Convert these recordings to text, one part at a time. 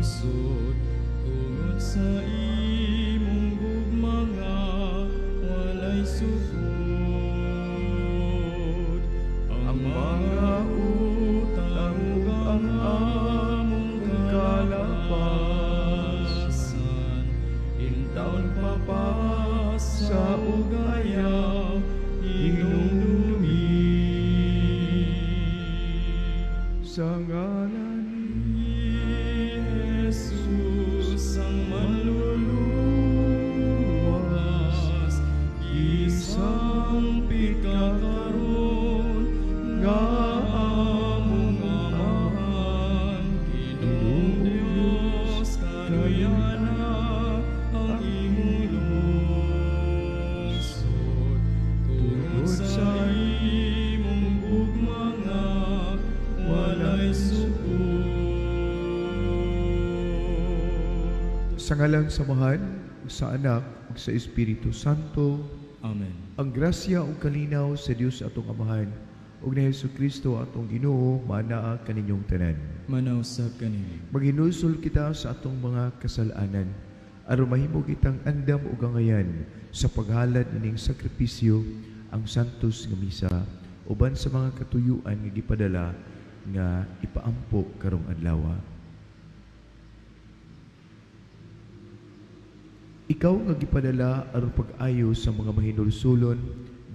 lungsod, tungod sa imong gugma nga walay sugod. Ang mga utang ug ang among kalapasan, intawon papasa ug ayaw inumdumi. Sa ngalan ni Jesus ang manluluwas, isang pikakaroon nga among amahan. Ginoong Diyos, kaluyana ang imong lungsod, tungod sa imong gugma nga walay sugod. sa ngalang samahan, sa Anak, ug sa Espiritu Santo, Amen. ang grasya ug kalinaw sa Dios atong Amahan, ug ni Jesucristo atong Ginoo, manaa kaninyong tanan. Manausab kanini. Maghinusol kita sa atong mga kasalanan, aron mahimo kitang andam ug gangayan sa paghalad ining sakripisyo ang santos nga misa, uban sa mga katuyuan nga gipadala nga ipaampo karong adlaw. Ikaw nga gipadala aron pag-ayo sa mga mahinulsulon,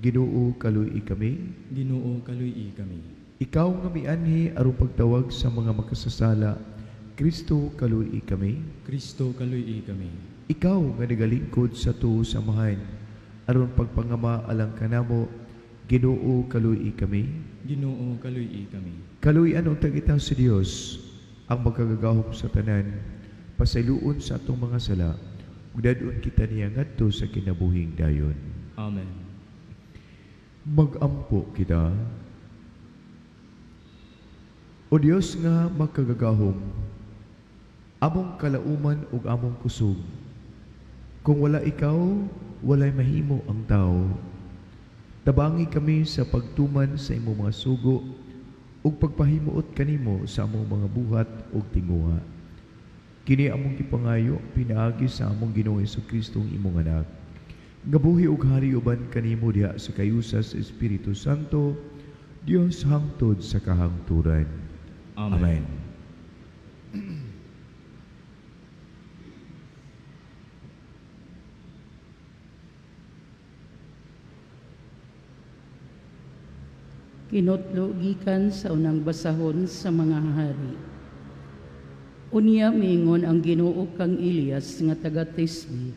Ginoo, kaluy kami. Ginoo, kaluy kami. Ikaw nga mianhi aron pagtawag sa mga makasasala, Kristo, kaluy kami. Kristo, kaluy kami. Ikaw nga nagalingkod sa tuo sa amahan, aron pagpangama alang kanamo, Ginoo, kaluy kami. Ginoo, kaluy kami. Kaluy-an untang itang si Dios ang magkagagahom sa tanan, pasayloon sa atong mga sala, ug dadon kita niya ngadto sa kinabuhing dayon. Amen. Magampo kita. O Dios nga magkagagahom, among kalauman ug among kusog. Kung wala ikaw, walay mahimo ang tao. Tabangi kami sa pagtuman sa imong mga sugo ug pagpahimuot kanimo sa among mga buhat ug tinguha. Kini among gipangayo pinaagi sa among Ginoong Jesucristo imong anak. Gabuhi ug hari uban kanimo diha sa kayusa sa Espiritu Santo, Dios hangtod sa kahangturan. Amen. Kinutlo gikan sa unang basahon sa mga hari. Unya mingon ang Ginoo kang Elias nga taga Tisbe.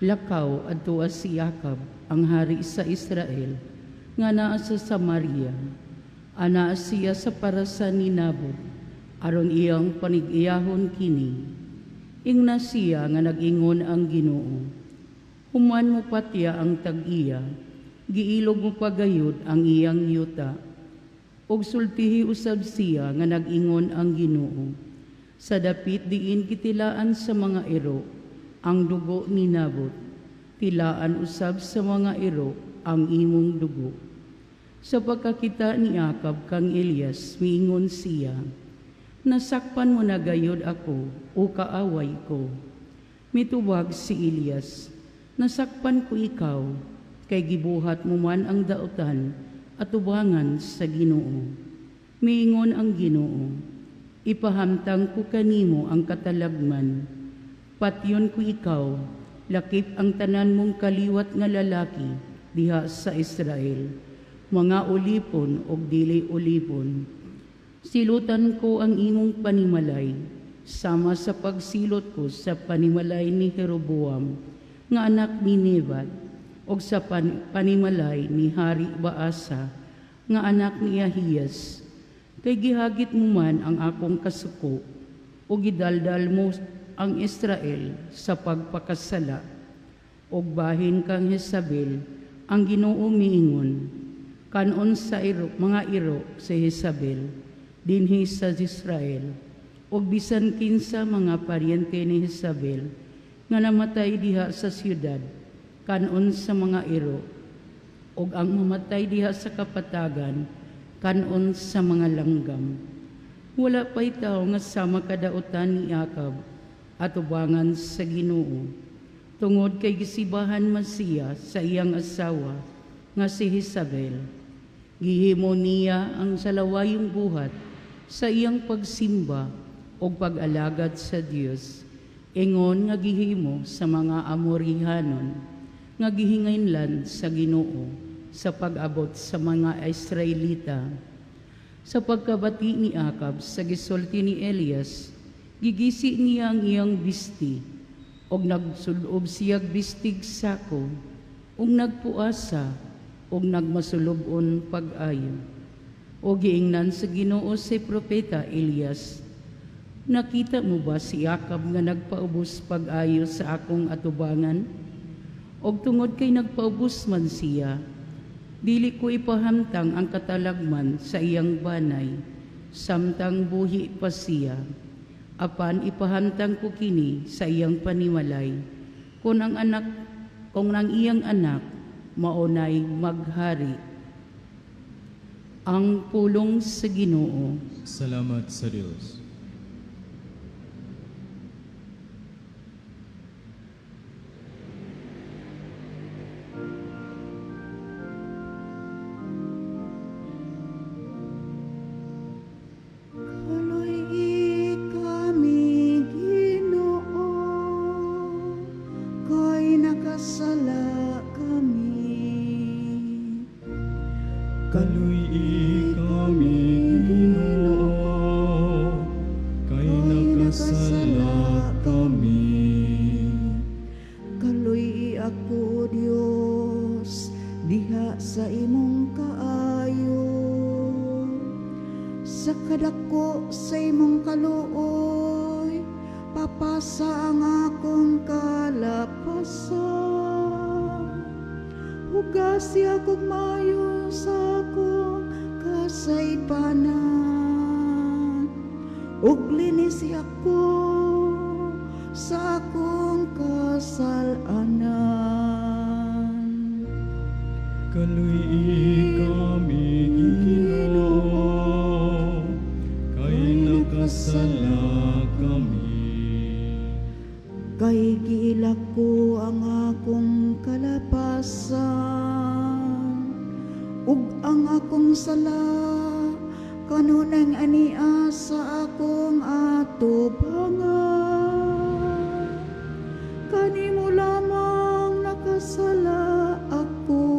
Lakaw adto si Jacob ang hari sa Israel nga naa sa Samaria. Ana siya sa parasan ni Nabot aron iyang panig-iyahon kini. Ingna siya nga nag-ingon ang Ginoo. Human mo patya ang tag-iya, giilog mo pagayod ang iyang yuta. Og sultihi usab siya nga nag-ingon ang Ginoo. Sa dapit diin kitilaan sa mga iro ang dugo ni Nabot, tilaan usab sa mga iro ang imong dugo. Sa pagkakita ni Jacob kang Elias, miingon siya, nasakpan mo na gayod ako o kaaway ko. Mitubag si Elias, nasakpan ko ikaw, kay gibuhat mo man ang daotan at ubangan sa Ginoo. Miingon ang Ginoo, ipahamtang ko kanimo ang katalagman. Patyon ko ikaw, lakip ang tanan mong kaliwat nga lalaki diha sa Israel, mga ulipon o dili ulipon. Silutan ko ang imong panimalay, sama sa pagsilot ko sa panimalay ni Jeroboam, nga anak ni Nebat, o sa panimalay ni Hari Baasa, nga anak ni Ahiyas. Kay gihagit mo man ang akong kasuko, o gidaldal mo ang Israel sa pagpakasala, o bahin kang Jezabel, ang Ginoo miingon, kanon sa mga iro sa Jezabel, dinhi sa Israel, o bisan kinsa mga paryente ni Jezabel, nga namatay diha sa siyudad, kanon sa mga iro, o ang mamatay diha sa kapatagan, kanon sa mga langgam. Wala pa'y tao nga sama kadautan ni Jacob at ubangan sa Ginoo. Tungod kay gisibahan man siya sa iyang asawa nga si Jezabel. Gihimo niya ang salawayong buhat sa iyang pagsimba o pag-alagad sa Dios. Ingon nga gihimo sa mga Amorihanon nga gihingainlan sa Ginoo sa pag-abot sa mga Israelita. Sa pagkabati ni Akab sa gisulti ni Elias, gigisi niya ang iyang bisti, og nagsulob siyag bistig sako, og nagpuasa, og nagmasulobon pag-ayo. O giingnan sa Ginoo si propeta Elias, nakita mo ba si Akab nga nagpaubos pag-ayo sa akong atubangan? Og tungod kay nagpaubos man siya, dili ko ipahamtang ang katalagman sa iyang banay, samtang buhi pa siya. Apan ipahamtang ko kini sa iyang panimalay, kung ang iyang anak maunay maghari. Ang pulong sa Ginoo. Salamat sa Diyos. Kaluy kami, Ginoo, kay nakasala kami. Kaluy ako, Dios, diha sa imong kaayo. Sa kadako sa imong kaluoy, papasa ang akong kalapasan. Hugasi akong mayo sa akong kasaypanan, ug linisi ako sa akong kasalanan. Kaluy kami, Ginoo, kay nakasala kami. Kay giilak ko ang akong kalapasan, ug ang akong sala kanunay ania sa akong atubangan. Kanimo lamang nakasala ako,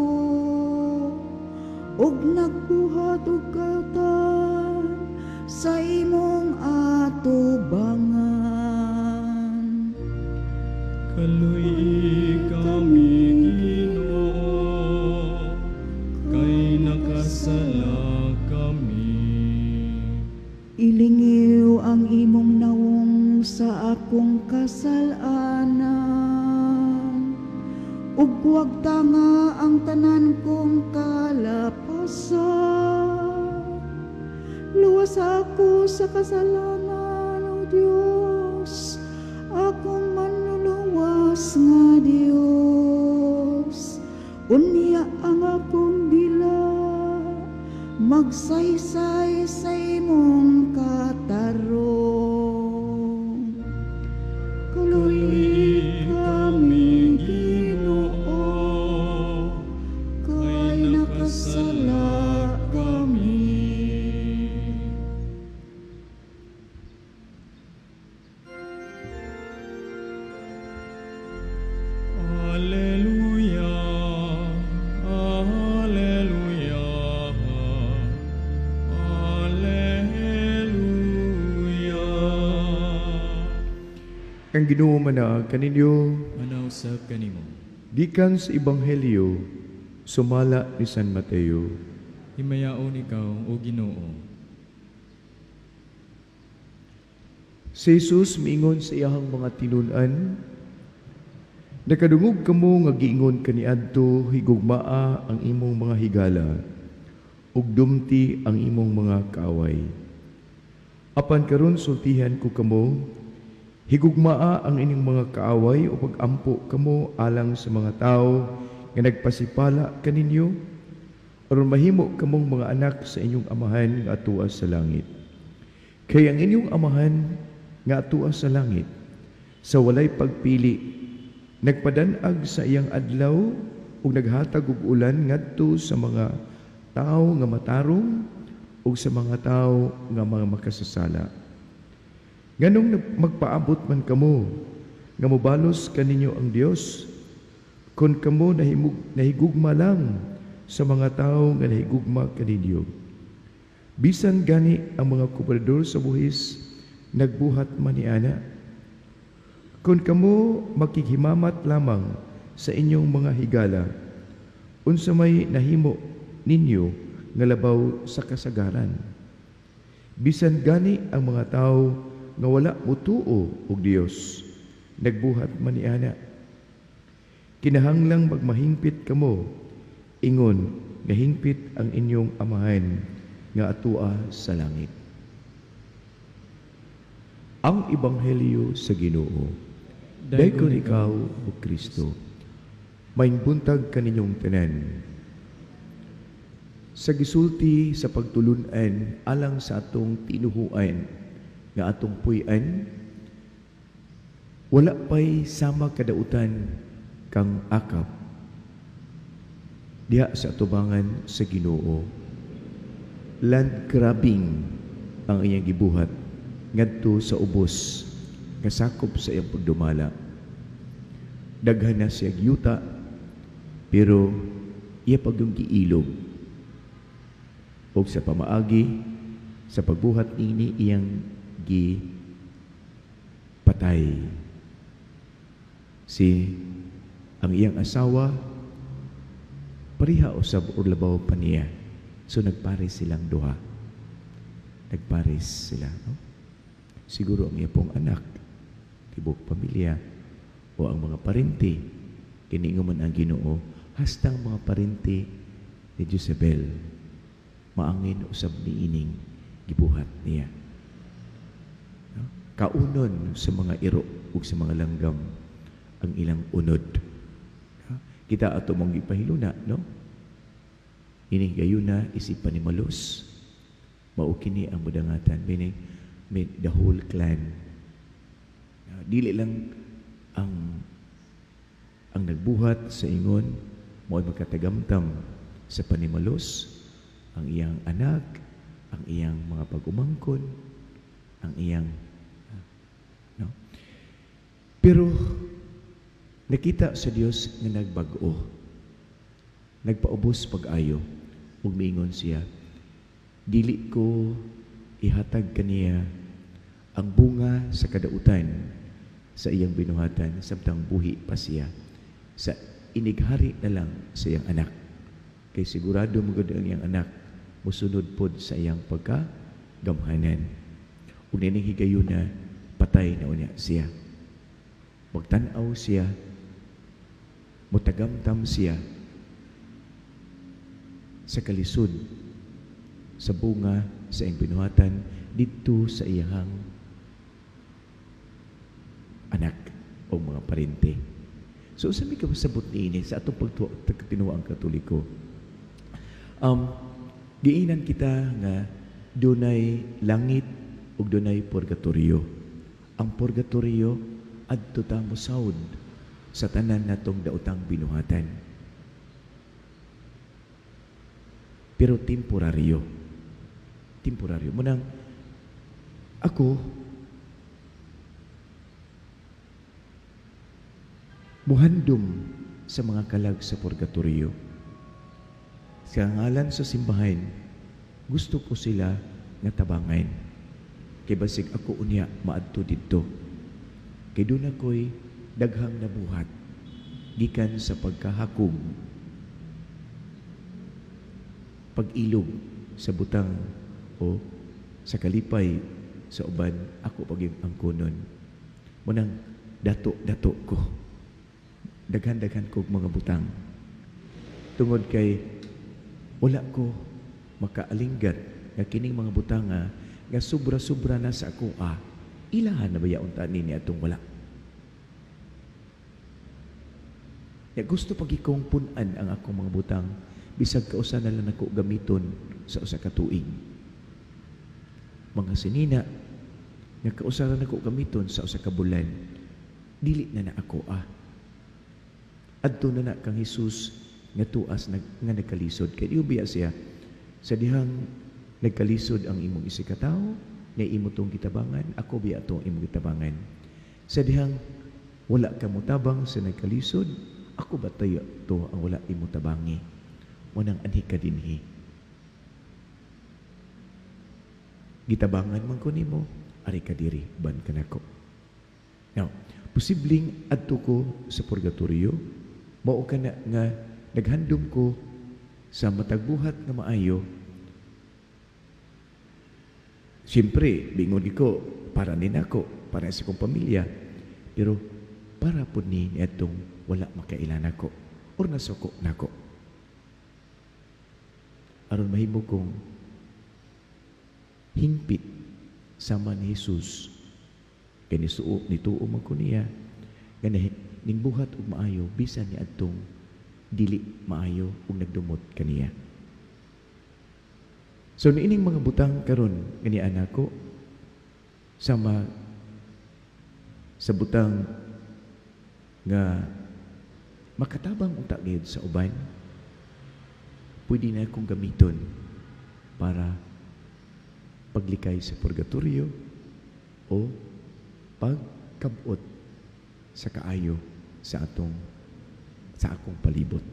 ug nagbuhat og kautan sa imong atubangan. Kaluy kami, Ginoo, kay nakasala kami. Ilingiw ang imong nawong sa akong kasalanan, ug huwag tanga ang tanan kong kalapasan. Luwas ako sa kasalanan, O Diyos, akong manluluwas nga Diyos. Unya ang akong dila, magsaysay sa imong katarong. Kaluy kami, Ginoo, kay nakasala kami. Alleluia, alleluia, alleluia. Ang Ginoo man kaninyo, Manausap kanimo. gikan sa Ebanghelyo, sumala ni San Mateo. Himayaon ikaw, O Ginoo. Si Jesus miingon sa iyahang mga tinun-an, nakadungog kamo nga giingon kaniadto higugmaa ang imong mga higala, ug dumti ang imong mga kaaway. Apan karon sultihan ko kamo, higugmaa ang inyong mga kaaway o pag-ampo kamo alang sa mga tao nga nagpasipala kaninyo, aron mahimo kamong mga anak sa inyong amahan nga atuwa sa langit. Kay ang inyong amahan nga atua sa langit, sa walay pagpili, nagpadanag sa iyang adlaw ug naghatag og ulan ngadto sa mga tao nga matarong ug sa mga tao nga mga makasasala. Nganong magpaabot man kamo nga mobalos kaninyo ang Dios, kun kamo nahigugma lang sa mga tao nga nahigugma kaninyo. Bisan gani ang mga gobernador sa buhis nagbuhat man niana. Kun kamo makighimamat lamang sa inyong mga higala, unsa may nahimo ninyo nga labaw sa kasagaran. Bisan gani ang mga tao nga wala mutuo og Dios, nagbuhat man niana. Kinahanglang magmahingpit kamo, ingon nga hingpit ang inyong amahan nga atua sa langit. Ang Ebanghelyo sa Ginoo. Dayon ikaw, O Kristo, maing buntag kaninyong tanan. Sa gisulti sa pagtulunan alang sa atong tinuhuan nga atong puy-an, wala pa'y sama kadautan kang akap diha sa atubangan sa Ginoo. Land grabbing ang iyang gibuhat ngadto sa ubos nga sakop sa iyang pagdumala. Daghan na siya yuta, pero iya pag yung giilog. O sa pamaagi, sa pagbuhat nini iyang patay. Ang iyang asawa, pariha usab or labaw pa niya. So nagpares silang duha. Nagpares sila, no? Siguro ang iya pong anak, tibok pamilya, o ang mga parente, kininguman ang Ginoo, hastang mga parente ni Jezebel, maangin usab ni ining gibuhat niya. No? Kaunon sa mga iro ug sa mga langgam ang ilang unod. No? Kita ato mong gipahiluna, no? Ining gayuna isipan ni malos, mao kini ang mudangatan, meaning the whole clan. Dili lang ang nagbuhat sa ingon mo'y magkatagamtam sa panimalos, ang iyang anak, ang iyang mga pag-umangkon, ang iyang no? Pero nakita sa Dios nga nagbag-o, nagpaubos pag-ayo, ug miingon siya, dili ko ihatag kaniya ang bunga sa kadautan sa iyang binuhatan samtang buhi pa siya, sa inighari na lang sa iyang anak. Kay sigurado mo gud ang iyang anak musunod pod sa iyang pagkagamhanan. Ug nining higayuna patay na unya siya. Magtan-aw siya, mutagamtam siya sa kalisod sa bunga sa iyang binuhatan dito sa iyang anak o mga parente. So, sa may kabasabot niini sa atong pagtinuang Katoliko, giinan kita nga dunay langit ug dunay purgatorio. Ang purgatorio adto ta mosawd sa tanan natong daotang binuhatan. Pero temporaryo. Temporaryo. Munang ako muhandom sa mga kalag sa purgatorio. Sa ngalan sa simbahan, gusto ko sila nga tabangan. Kay basig ako unya maadto didto. Kay doon ako'y daghang nabuhat gikan sa pagkahakog, pag-ilog sa butang o sa kalipay sa uban, ako paging angkonon. Munang dato-dato ko. Daghan-daghan ko mga butang. Tungod kay wala ko makaalinggat nga kining mga butanga nga sobra-sobra na sa ako ilahan na ba yaon ta nini atong wala. Ya gusto pagikong punan ang akong mga butang bisag kausa na lang ako gamiton sa usa ka tuig. mga sinina nga kausaran ako gamiton sa usa ka bulan, dili na ako adto na kang Hesus nga tuas nga nagkalisod kay ubiya siya sa dihang nagkalisod ang imong isikatawo na imo tong gitabangan, ako biya to imong gitabangan. Sa dihang wala ka mutabang sa nagkalisod, ako ba tayo to ang wala imo tabangi? Munang anhi ka dinhi. Gitabangan man ko nimo, ari ka diri, ban ka nako. Now, posibleng adto ko sa purgatorio, mao ka na nga naghandom ko sa matagbuhat nga maayo. Siyempre, bingon ko para nin ako, para sa kong pamilya. Pero para po ni itong wala makailan ako or nasuko nako. Aron mahimo kong hingpit sama ni Jesus. Kaya nituo man ko niya, nga ningbuhat og maayo, bisan ni atong dili maayo ug nagdumot kaniya. So niining mga butang karon gani anak ko sama sa butang nga makatabang unta gayud sa uban, pwede na akong gamiton para paglikay sa purgatorio o pagkabot sa kaayo sa akong palibot.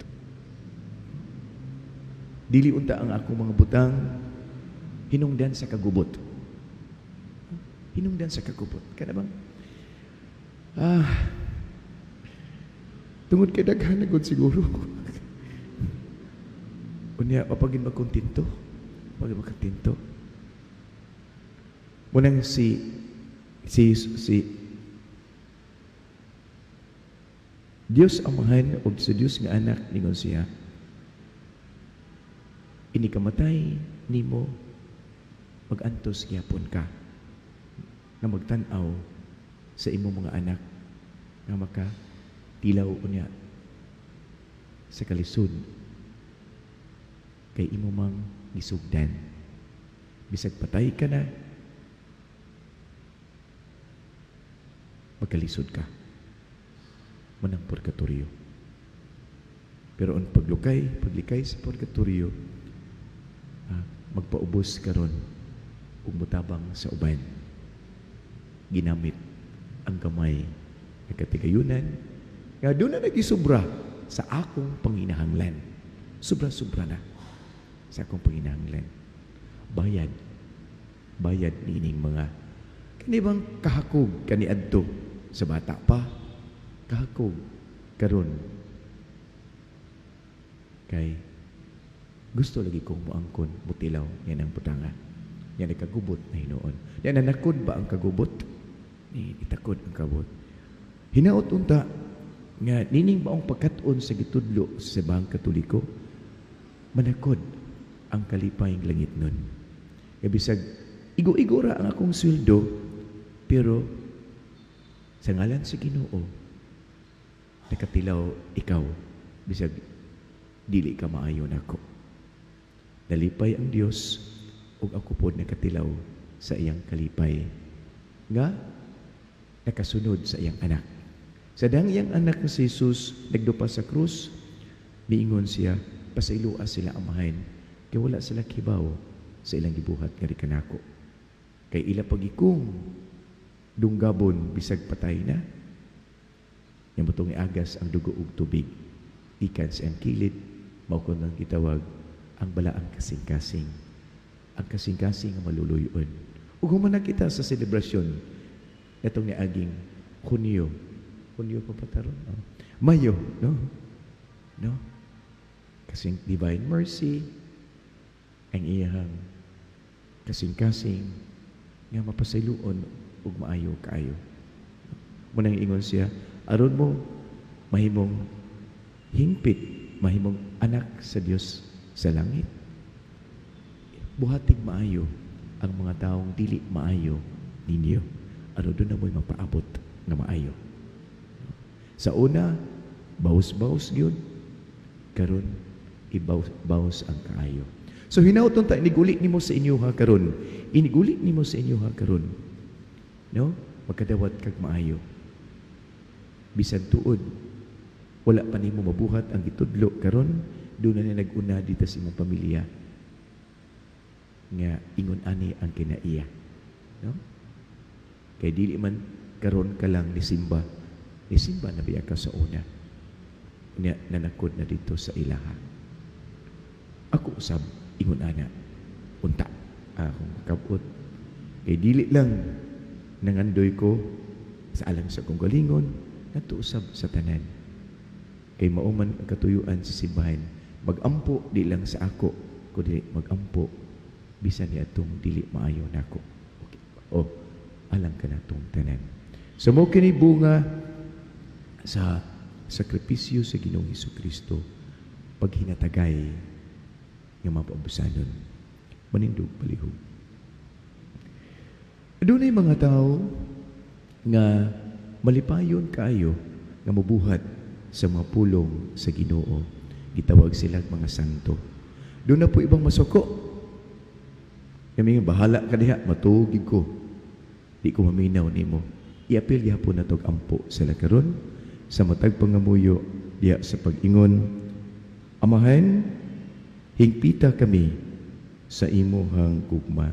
Dili unta ang akong mga butang hinungdan sa kagubot. Hinungdan sa kagubot. Kana bang tungod kay daghan na gud siguro. Unya papagin magkontinto. Pagin magkontinto. Munang si Dios Amahan o sa Dios nga anak ningon siya, ini kamatay nimo magantos gyapon ka nga magtan-aw sa imong mga anak nga maka tilaw unya sa kalisod kay imo mang gisugdan. Bisag patay ka na, magkalisod ka. Manang purgatorio. Pero ang paglikay sa purgatorio, magpaubos karon ug mutabang sa uban. Ginamit ang gamay nga katigayunan nga doon na nagisubra sa akong panginahanglan. Sobra-sobra na sa akong panginahanglan. Bayad niining mga kanibang kahakog kaniadto sa bata pa, kahakog karon kay gusto lagi kong muangkon mutilaw yan ang butanga yan ang kagubot na hinuon yan nanakod ba ang kagubot itakod ang kabot hinaot unta nga nining baong pagkat-on sa gitudlo sa Sibahang Katoliko manakod ang kalipayng langit nun kaya bisag igo-igora ang akong sweldo pero sa ngalan sa Ginoo nakatilaw ikaw bisag dili ka maayo nako. Nalipay ang Dios ug ako pod nakatilaw sa iyang kalipay nga nakasunod sa iyang anak. Sa dang iyang anak nga si Jesus nagdupa sa krus, miingon siya pasailua sila amahan kay wala sila kibaw sa ilang gibuhat nga kanako. Kay ila pagikong dunggabon bisag patay na. Yang butong iagas ang dugo ug tubig ikan sa iyang kilid mao kon ang gitawag ang balaang kasing-kasing. Ang kasing-kasing nga maluluyon. Ug human kita sa selebrasyon natong niaging Hunyo. Hunyo pa pataron. No? Mayo, no? No? Kasing divine mercy ang iyang kasing-kasing nga mapasayloon ug maayo kaayo. Munang ingon siya, aron mo mahimong hingpit, mahimong anak sa Dios sa langit. Buhatig maayo ang mga taong dili maayo ninyo. Aron doon na mo'y mapaabot na maayo. Sa una, bawas-bawas yun. Karon ibawas ang kaayo. So hinauton ta inigulit nimo sa inyo ha karon. Inigulit nimo sa inyo ha karon. No? Magkadawat kag maayo. Bisan tuod wala pa nimo mabuhat ang gitudlo karon, doon na nag-una dito sa imong pamilya. Nga ingon ani ang kinaiya. No? Kay dili man karon ka lang ni Simba. Ni Simba na biya ka sa una. Nanakod na dito sa ilaha. Ako usab ingon ana. Unta akong kabot. Kay dili lang nangandoy ko sa alang sa kong galingon, nato usab sa tanan. Kay mauman ang katuyuan sa simbahan, magampo di lang sa ako, kundi magampo bisan ni atong dili maayo nako. Okay. O alang ka natong tanan. So mo kini bunga sa sakripisyo sa Ginoong Hesukristo, paghinatagay nga mapabusanon, manindog palihog. Adunay mga tao nga malipayon kaayo nga mabuhat sa mga pulong sa Ginoo. Gitawag sila mga santo. Doon na po ibang masuko. Kami nga bahala ka diha, matugig ko. Di ko maminaw nimo. Iapil yapon na tog ampo sila karon sa matag pangamuyo diya sa pag-ingon. Amahan, hingpita kami sa imuhang gugma.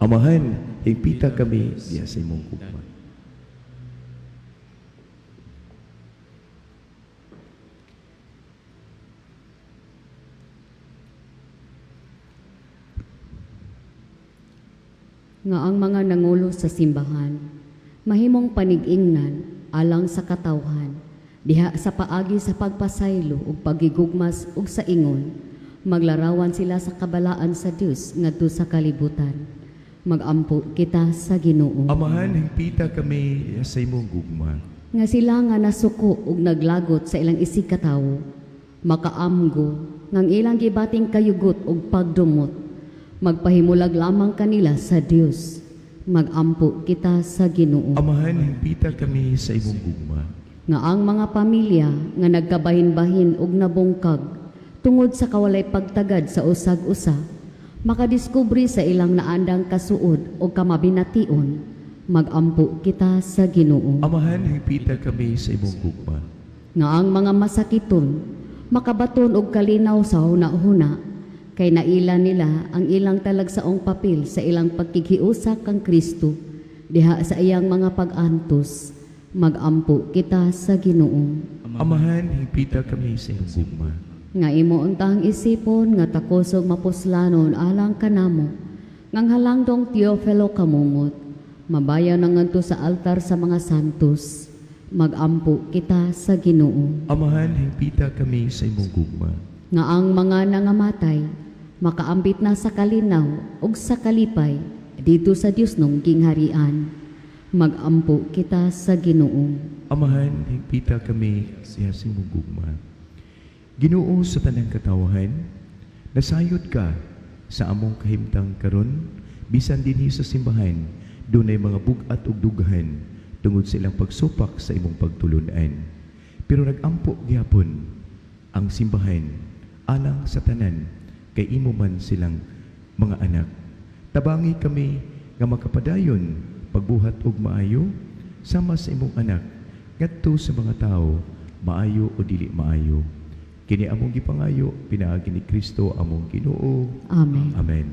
Amahan, hingpita kami diya sa imong gugma. Nga ang mga nangulo sa simbahan, mahimong panig-ingnan alang sa katawhan, diha sa paagi sa pagpasaylo ug pagigugmas ug sa ingon, maglarawan sila sa kabalaan sa Dios ngadto sa kalibutan. Magampo kita sa Ginoo. Amahan, hingpita kami sa imong gugma. Nga sila nga nasuko ug naglagot sa ilang isig katawo, makaamgo ngang ilang gibating kayugot ug pagdumot, magpahimulag lamang kanila sa Dios. Magampo kita sa Ginoo. Amahan, hingpita kami sa imong gugma. Nga ang mga pamilya nga nagkabahin-bahin ug nabungkag tungod sa kawalay pagtagad sa usag-usa, makadiskubre sa ilang naandang kasuod o kamabination, magampo kita sa Ginoo. Amahan, hingpita kami sa imong gugma. Nga ang mga masakiton makabaton og kalinaw sa huna-huna, kay naila nila ang ilang talagsaong papel sa ilang pagkikiusa kang Kristo diha sa iyang mga pag-antos. Magampo kita sa Ginoo. Amahan, hingpita kami sa imong gugma. Nga imo untang isipon nga takosog mapuslanon alang kanamo, ngang halangdong Teofilo kamumot, mabayaw na ngadto sa altar sa mga santos. Magampo kita sa Ginoo. Amahan, hingpita kami sa imong gugma. Nga ang mga nangamatay makaambit na sa kalinaw ug sa kalipay dito sa Dios nung gingharian. Magampo kita sa Ginoo. Amahan, hingpita kami sa imong gugma. Ginoo sa tanang katawahan, nasayod ka sa among kahimtang karon, bisan dinhi sa simbahan, dunay mga bugat ug dughan tungod sa ilang pagsupak sa imong pagtulunan. Pero nagampo gyapon ang simbahan alang sa tanan, kay imo man silang mga anak. Tabangi kami nga makapadayon pagbuhat og maayo sama sa imong anak ngadto sa mga tao, maayo o dili maayo. Kini among gipangayo pinaagi ni Kristo among Ginoo. Amen. Amen.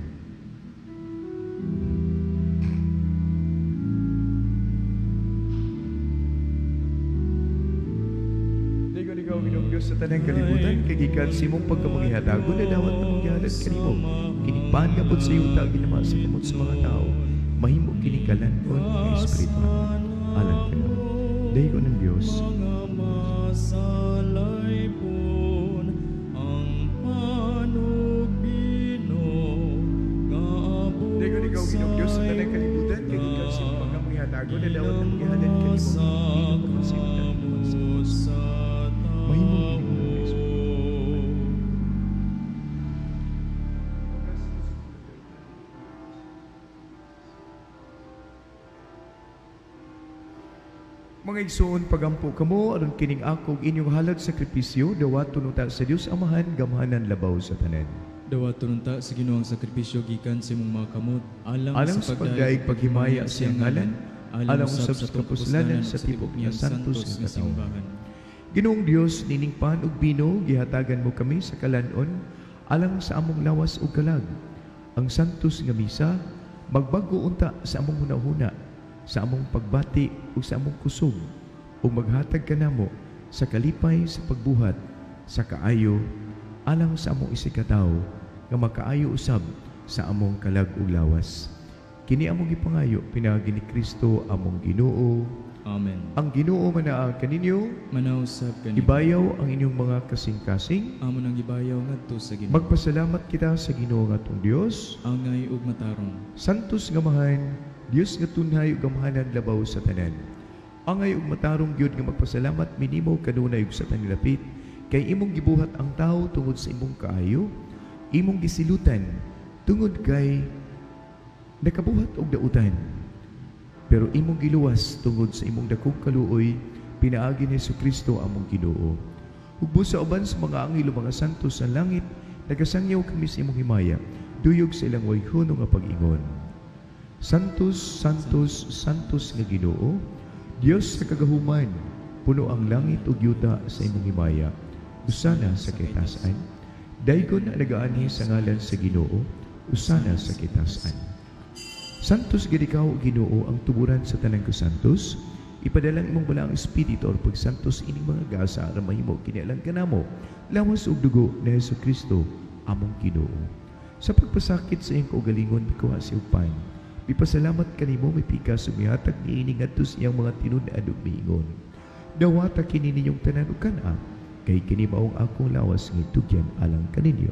Ikaw, Ginoong Diyos sa tanang kalibutan, kagikan sa imong pagkamangihatago na dawat na mong gihalat kanimo. Kinipan ka po sa iyo tag ginama sa kamot sa mga tao. Mahimo kinikalan o ng Espiritu. Alang ka na. Dahil ko ng Diyos. Dahil ko ikaw, Ginoong Diyos sa tanang kalibutan, kagikan sa imong pagkamangihatago na dawat na mong gihalat kanimo. Kinipan ka sa iyo tag ginama sa kamot sa mahimong mga igsoon pagampo kamo aron kining akog inyong halad sakripisyo dawat tunuta sa Dios Amahan gamhanan labaw sa tanan. Dawaton unta sa Ginoo ang sakripisyo gikan sa imong mga kamot Alang sa pagdaig paghimaya sa iyang ngalan, alang usab sa kapuselanan sa tibok niya santos nga katawhan. Ginoong Dios, nining pan ug bino, gihatagan mo kami sa kalanon, alang sa among lawas ug kalag. Ang santos nga misa, magbago unta sa among hunahuna, sa among pagbati ug sa among kusog, ug maghatag kanamo sa kalipay sa pagbuhat, sa kaayo, alang sa among isikataw, nga makaayo usab sa among kalag ug lawas. Kini among gipangayo pinaagi ni Kristo among Ginoo. Amen. Ang Ginoo manaa kaninyo, Manausab kanimo. ibayaw ang inyong mga kasing-kasing. Amo nang ibayaw ngadto sa Ginoo. Magpasalamat kita sa Ginoo nga atong Dios. Angay ug matarong. Santos nga mahan, Dios nga tunhay ug gamahanan labaw sa tanan. Angay ug matarong gyud nga magpasalamat minimo kanunay ug sa tanilapit, kay imong gibuhat ang tawo tungod sa imong kaayo, imong gisilutan tungod kay nakabuhat og dautan. Pero imong giluwas tungod sa imong dakong kaluoy, pinaagi ni Jesucristo among Ginoo. Ug busa uban sa mga anghel ug mga santos sa langit, nagasangyaw kami sa imong himaya, duyog sa ilang wayhono nga pag-ingon. Santos, Santos, Santos nga Ginoo, Dios sa kagahuman, puno ang langit ug yuta sa imong himaya. Usana sa kitasan, daygon na nagaanhi sa ngalan sa Ginoo, usana sa kitasan. Santos gid ikaw, Ginoo, ang tuburan sa tanang kasantos, ipadalang imong balaang espiritu or pagsantos ining mga gasa aron mahimo kinialang kanamo, lawas ug dugo ni Jesucristo among Ginoo. Sa pagpasakit sa iyang kaugalingon mikuha si upan, ipasalamat kanimo may pikas umihatag niini ngadto sa iyang mga tinud-an ug miingon. Dawata kini ninyong tanan ug kana, kay kini maong akong lawas nga tugyan alang kaninyo.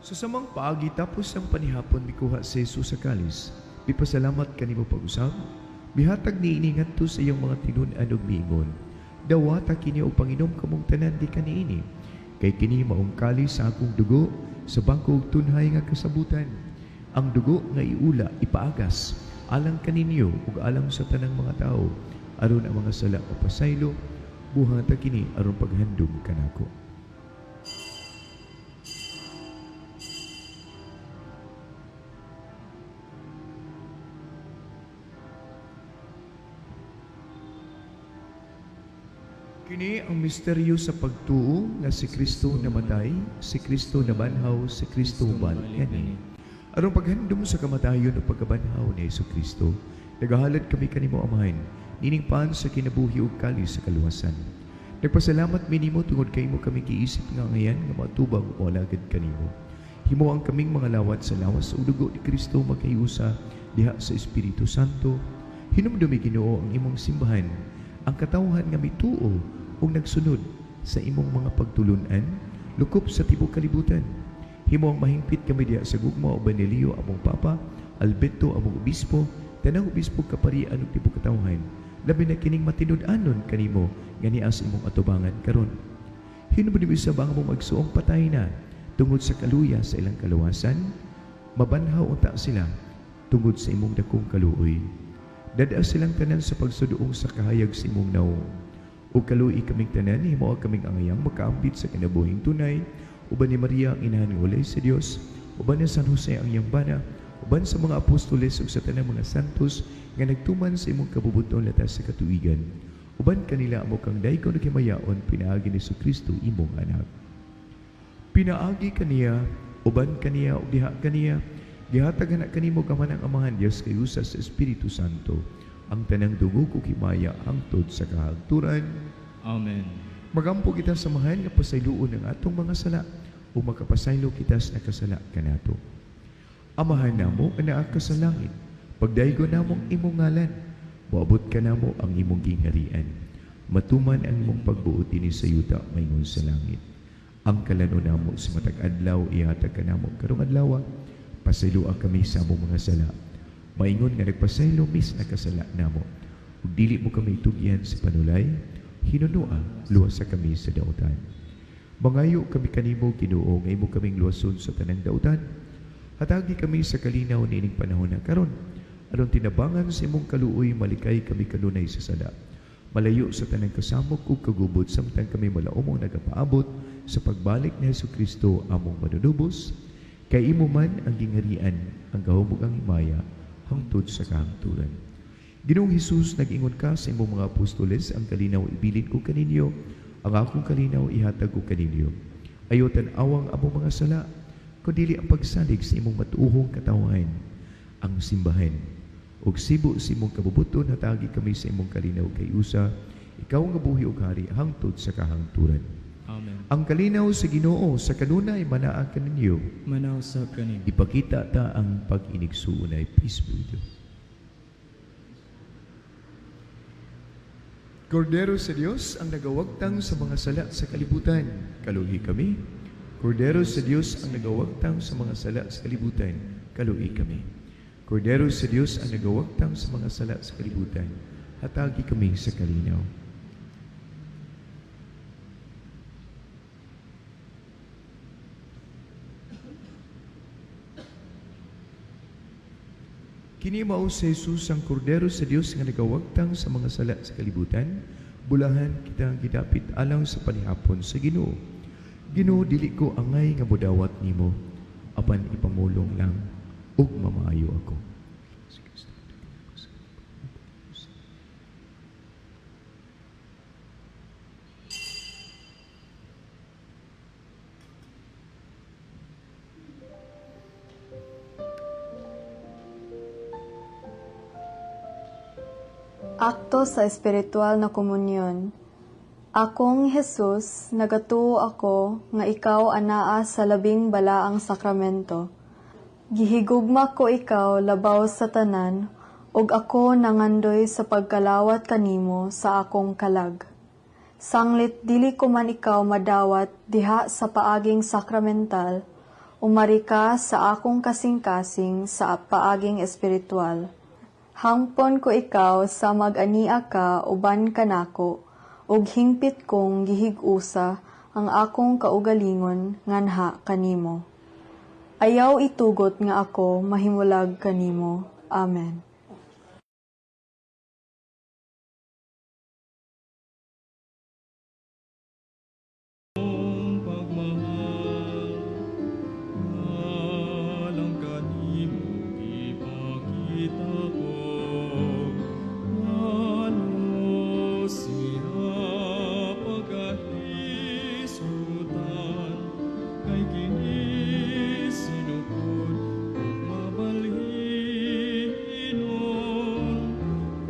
Sa samang paagi tapos ang panihapon mikuha si Jesus sa kalis, ipasalamat kanimo pag-usab, bihatag niini ngadto sa iyong mga tinud-an ug miingon. Dawata kini og Panginom kamong tanan di kaniini, kay kini maong kalis sa akong dugo sa bangko ug tunhay nga kasabutan. Ang dugo nga iula ipaagas alang kaninyo ug alang sa tanang mga tao, aron ang mga sala mapasaylo, buhata kini aron paghandom kanako. Kini ang misteryo sa pagtuo nga si Kristo namatay, si Kristo nabanhaw, si Kristo balikani. Aron paghandom sa kamatayon o pagkabanhaw ni Jesucristo, nagahalad kami kanimo amahan, nining paan sa kinabuhi ug kalis sa kaluwasan. Nagpasalamat minimo tungod kay mo kami giisip nga ngayan nga matubang o alagad kanimo. Himo ang kaming mga lawat sa lawas ug dugo ni Kristo magkayusa diha sa Espiritu Santo. Hinumdumi Ginoo ang imong simbahan, ang katawhan nga mituo ug nagsunod sa imong mga pagtulunan, lukop sa tibok kalibutan. Himo ang mahingpit kami diha sa gugma o Banelio among Papa, Alberto among Obispo, tanang Obispo kaparian ug tibok katawhan, labi na kining matinud-anon kanimo nga niya sa imong atubangan karon. Hinumdumi sa bang mo magsuong patay na tungod sa kaluya sa ilang kaluwasan, mabanhaw unta sila tungod sa imong dakong kaluoy. Dadaa silang tanan sa pagsuduong sa kahayag sa imong naong. O kaluoy kaming tanan, himo kaming angayang makaambit sa kinabuhing tunay, uban ni Maria ang inahan ng ulay sa Dios, uban ni San Jose ang iyang bana, uban sa mga apostoles ug sa tanang mga santos nga nagtuman sa imong kabubuton latas sa katuigan. Uban kanila amo kang daygon ug himayaon pinaagi ni Jesucristo imong anak. Pinaagi kaniya, uban kaniya ug diha kaniya, gihatag na kanimo kaman ang Amahan Dios kay usa sa Espiritu Santo, ang tanang dungog ug himaya hangtod sa kahagturan. Amen. Magampo kita samahan nga pasayloon ang atong mga sala o makapasaylo kita sa nakasala kanato. Amahan namo nga naa ka sa langit, pagdaygon namong imong ngalan, moabot ka namo ang imong gingharian. Matuman ang imong pagbuot dinhi sa yuta maingon sa langit. Ang kalanon namo sa matag adlaw ihatag ka namo karong adlaw. Pasayloa kami sa among mga sala. Maingon nga nagpasaylo mis nakasala namo. Ug dili mo kami tugyan sa panulay, hinunua luwas sa kami sa dautan. Mangayo kami kanimo Ginoo nga imo kaming luwason sa tanang dautan. Hatagi kami sa kalinaw niining panahon na karon. Aron tinabangan sa imong kaluoy, malikay kami kanunay sa sala. Malayo sa tanang kasamok ug kagubot, samtang kami malaumong nagapaabot sa pagbalik ni Jesucristo among manunubos. Kay imo man ang gingharian, ang gahumog ang himaya, hangtod sa kahangturan. Ginoong Hesus, nag-ingon ka sa imong mga apostoles, ang kalinaw ibilin ko kaninyo, ang akong kalinaw ihatag ko kaninyo. Ayotan awang among mga sala, kundi ang pagsalig sa imong matuuhong katawan, ang simbahan. Og sibo sa imong kabubuton, hatagi kami sa imong kalinaw kay usa, ikaw nga buhi ug hari hangtod sa kahangturan. Amen. Ang kalinaw sa Ginoo sa kanunay manaa kaninyo, Manausap kanin. ipakita ta ang pag-inigsuunay. Peace be with you. Kordero sa Dios ang nagawagtang sa mga sala sa kalibutan, kaluhi kami. Kordero sa Dios ang nagawagtang sa mga sala sa kalibutan, kaluhi kami. Kordero sa Dios ang nagawagtang sa mga sala sa kalibutan, hatagi kami sa kalinaw. Kini mao si Jesus ang kordero sa Dios nga nagawagtang sa mga sala sa kalibutan, bulahan kita ang gidapit alang sa panihapon sa Ginoo. Ginoo, dili ko angay nga modawat nimo, apan ipamulong lang ug mamaayo ako. Akto sa espiritual na komunyon. Akong Jesus, nagatuo ako nga ikaw anaa sa labing balaang sakramento. Gihigugma ko ikaw labaw sa tanan, ug ako nangandoy sa pagkalawat kanimo sa akong kalag. Sanglit dili ko man ikaw madawat diha sa paaging sakramental, umari ka sa akong kasing-kasing sa paaging espiritual. Hangpon ko ikaw sa mag-ania ka uban kanako, ug hingpit kong gihig-usa ang akong kaugalingon nganha kanimo. Ayaw itugot nga ako mahimulag kanimo. Amen. Alang kanimo ipakita ko, ano siya pagkahisutan, kay kini sinukod ug mabalhinon.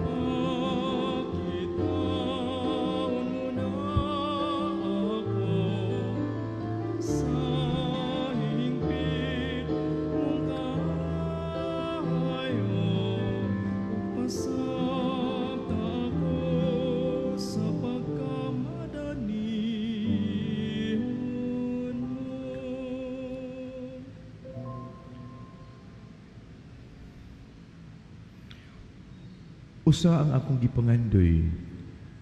Pakitawan mo na ako sa hingpit mong kahayo, pasagta ko sa pagkamadalihon mo. Usa ang akong gipangandoy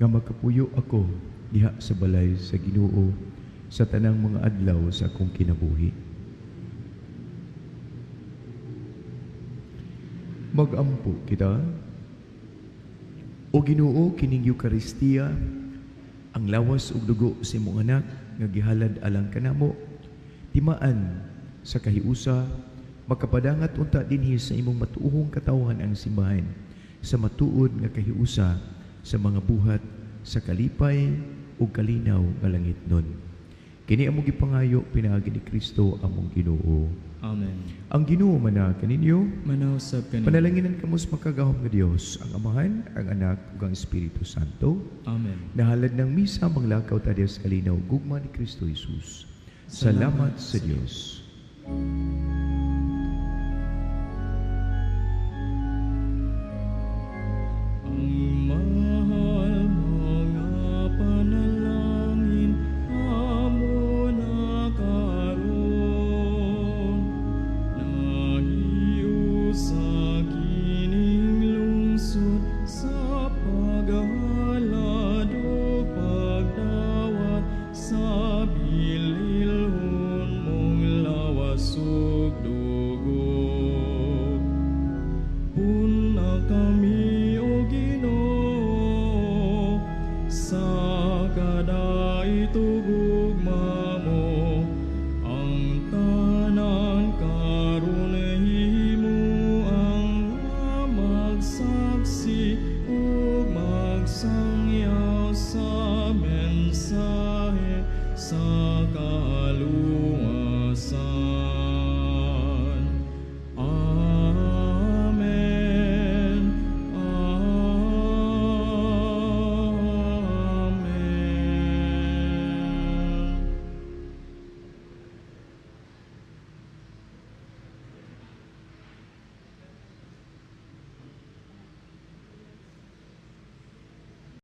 nga makapuyo ako diha sa balay sa Ginoo sa tanang mga adlaw sa akong kinabuhi. Magampo kita o Ginoo kining Eucharistia, ang lawas ug dugo sa imong anak nga gihalad alang kanamo, timaan sa kahiusa, makapadangat unta dinhi sa imong matuuhong katawhan ang simbahan, sa matuod nga kahiusa sa mga buhat sa kalipay ug kalinaw nga langitnon. Kini among gipangayo pinaagi ni Kristo among Ginoo. Amen. Ang Ginoo mana kaninyo, Manausap kanin. panalanginan kamos makagahom nga Dios, ang Amahan, ang Anak ug ang Espiritu Santo. Amen. Nahalad ng misa manglakaw ta diha sa kalinaw gugma ni Kristo Jesus. Salamat sa Dios. Ang mahal mga panalangin amo na karon, nahiyo sa kining lungsod sa paghalad o pagdawat sa bililhon mong lawas ug itugugma mo ang tanan karon himo ang magsaksi ug magsangyaw sa mensahe sa kaluwasan.